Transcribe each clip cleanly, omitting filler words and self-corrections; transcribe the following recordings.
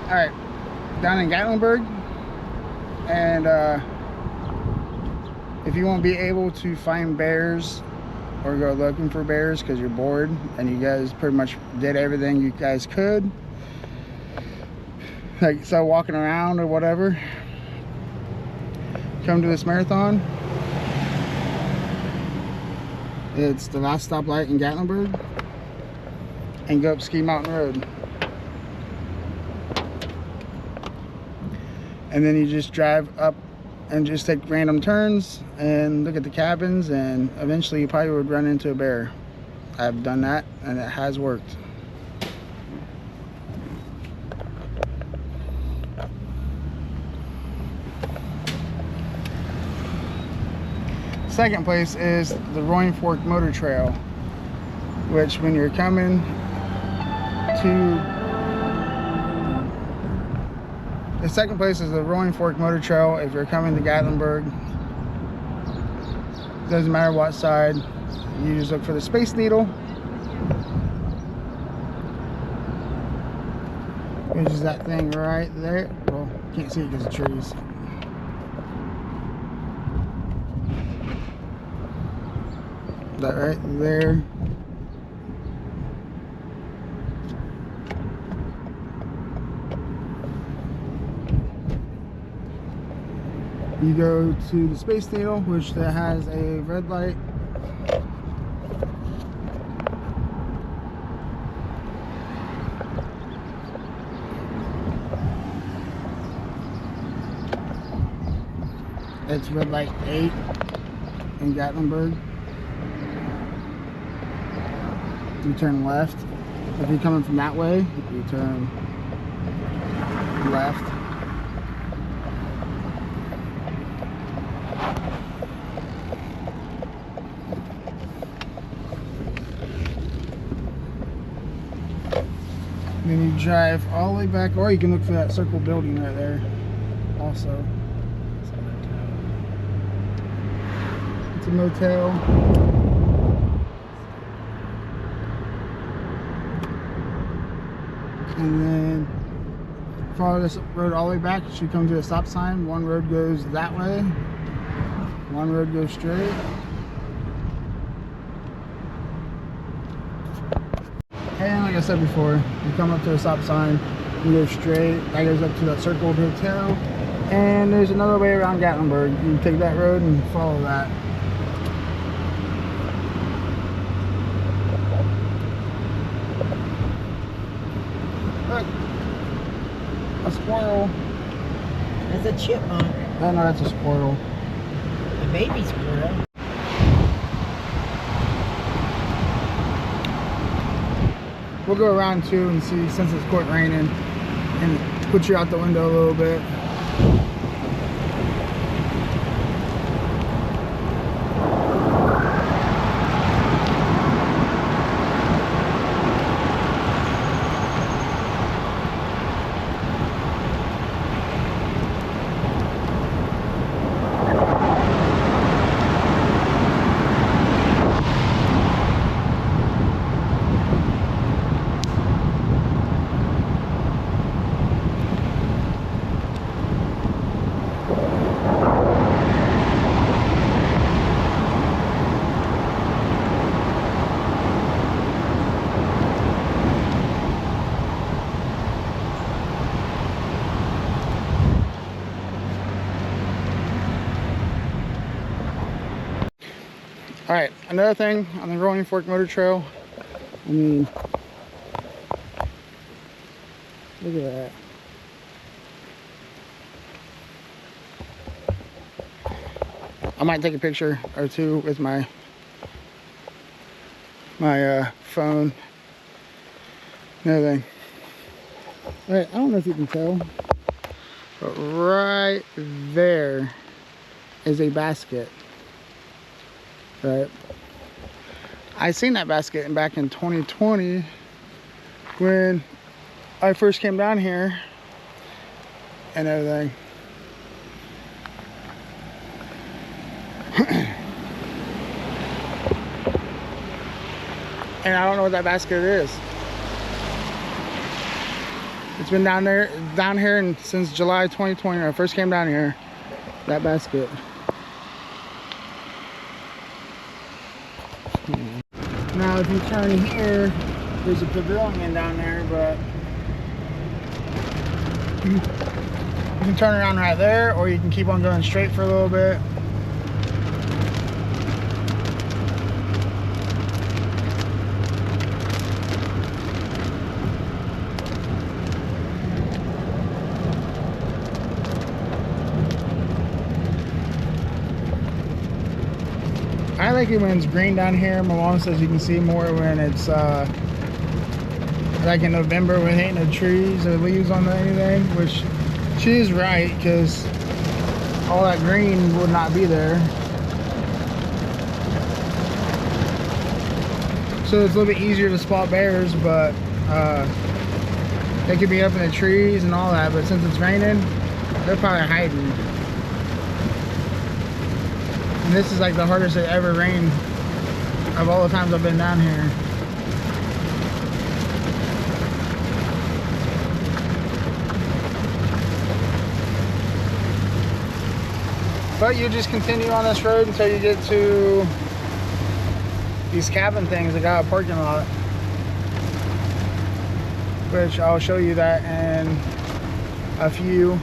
All right, down in Gatlinburg, and if you won't be able to find bears or go looking for bears because you're bored and you guys pretty much did everything you guys could, like so walking around or whatever, come to this marathon. It's the last stoplight in Gatlinburg, and go up Ski Mountain Road. And then you just drive up and just take random turns and look at the cabins, and eventually you probably would run into a bear. I've done that and it has worked. Second place is the Roaring Fork Motor Trail, which when you're coming to the second place is the Roaring Fork Motor Trail. If you're coming to Gatlinburg, doesn't matter what side, you just look for the Space Needle, which is that thing right there. Well, can't see it because of trees. That right there. You go to the Space Needle, which that has a red light. It's red light 8 in Gatlinburg. You turn left. If you're coming from that way, you turn left. Then you drive all the way back, or you can look for that circle building right there also. It's a motel. And then follow this road all the way back. You should come to a stop sign. One road goes that way, one road goes straight. And like I said before, you come up to a stop sign, you go straight, that goes up to that circled hotel, and there's another way around Gatlinburg. You take that road and follow that. Look, a squirrel. That's a chipmunk. Oh no, that's a squirrel. A baby squirrel. We'll go around too and see, since it's quite raining, and put you out the window a little bit. All right, another thing on the Roaring Fork Motor Trail. I mean, look at that. I might take a picture or two with my phone and everything. Right, I don't know if you can tell, but right there is a basket. Right, I seen that basket back in 2020 when I first came down here and everything. And I don't know what that basket is. It's been down here and since July 2020 when I first came down here. That basket. Now if you turn here, there's a pavilion down there, but you can turn around right there, or you can keep on going straight for a little bit. I like it when it's green down here. My mom says you can see more when it's like in November when ain't no trees or leaves on anything, which she is right, because all that green would not be there. So it's a little bit easier to spot bears, but they could be up in the trees and all that, but since it's raining, they're probably hiding. And this is like the hardest it ever rained of all the times I've been down here. But you just continue on this road until you get to these cabin things that got a parking lot, which I'll show you that in a few.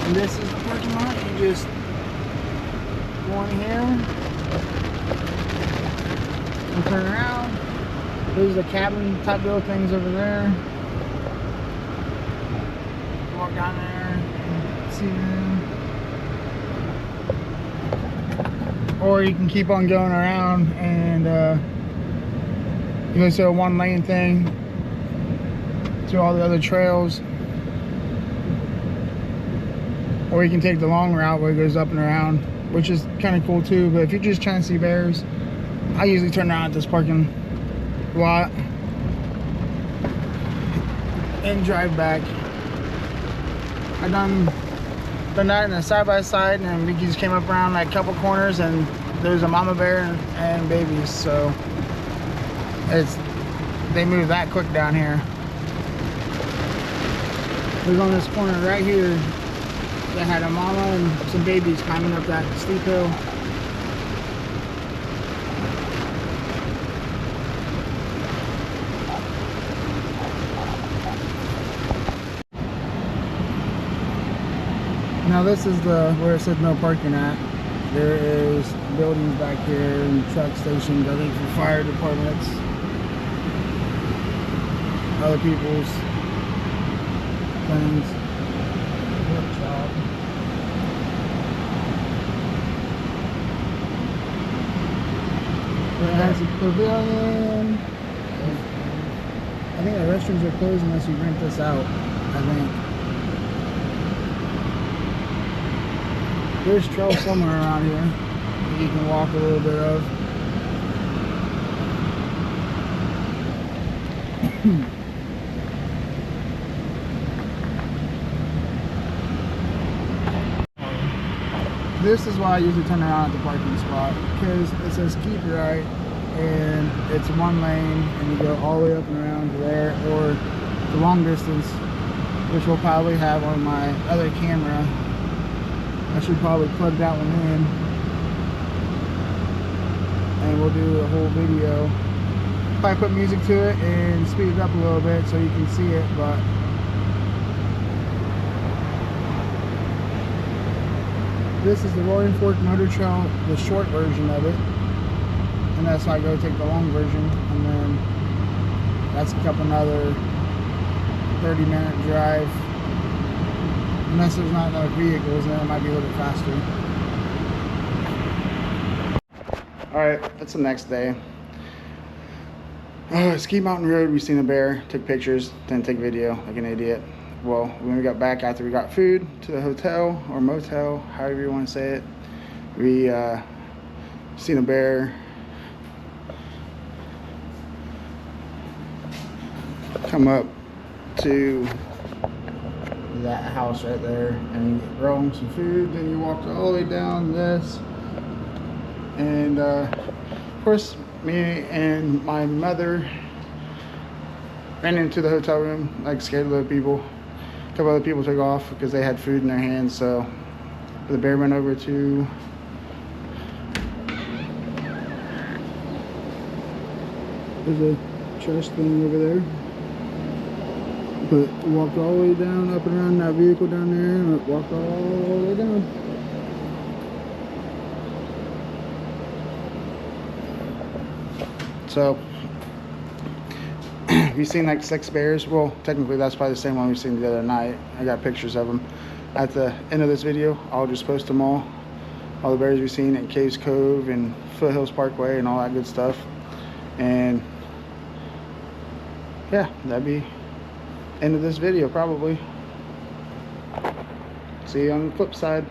And this is the parking lot. You just go in here and turn around. There's the cabin type little things over there. Walk down there and see them. Or you can keep on going around and you go to a one-lane thing to all the other trails. Or you can take the long route where it goes up and around, which is kind of cool too. But if you're just trying to see bears, I usually turn around at this parking lot and drive back. I done that in a side-by-side, and we just came up around like a couple corners, and there's a mama bear and babies. So they move that quick down here. There's on this corner right here. They had a mama and some babies climbing up that steep hill. Now this is where it said no parking at. There is buildings back here and truck stations, I think, for fire departments, other people's things. It has a pavilion. I think the restrooms are closed unless you rent this out, I think. There's trails somewhere around here that you can walk a little bit of. This is why I usually turn around at the parking spot, because it says keep right, and it's one lane, and you go all the way up and around to there, or the long distance, which we'll probably have on my other camera. I should probably plug that one in, and we'll do a whole video. Probably put music to it and speed it up a little bit so you can see it, but this is the Roaring Fork Motor Trail, the short version of it, and that's why I go take the long version, and then that's another 30-minute drive, unless there's not enough vehicles, then it might be a little bit faster. Alright, that's the next day. Ski Mountain Road, we seen a bear, took pictures, didn't take video like an idiot. well, when we got back after we got food to the hotel or motel, however you want to say it, we seen a bear come up to that house right there, and he brought him some food. Then he walked all the way down this, and of course me and my mother ran into the hotel room like scared little people. A couple other people took off because they had food in their hands, so the bear went over to there's a trash thing over there. But walked all the way down, up and around that vehicle down there, and walked all the way down. So, we've seen like 6 bears. Well, technically that's probably the same one we've seen the other night. I got pictures of them. At the end of this video, I'll just post them all the bears we've seen at Caves Cove and Foothills Parkway and all that good stuff. And yeah, that'd be end of this video probably. See you on the flip side.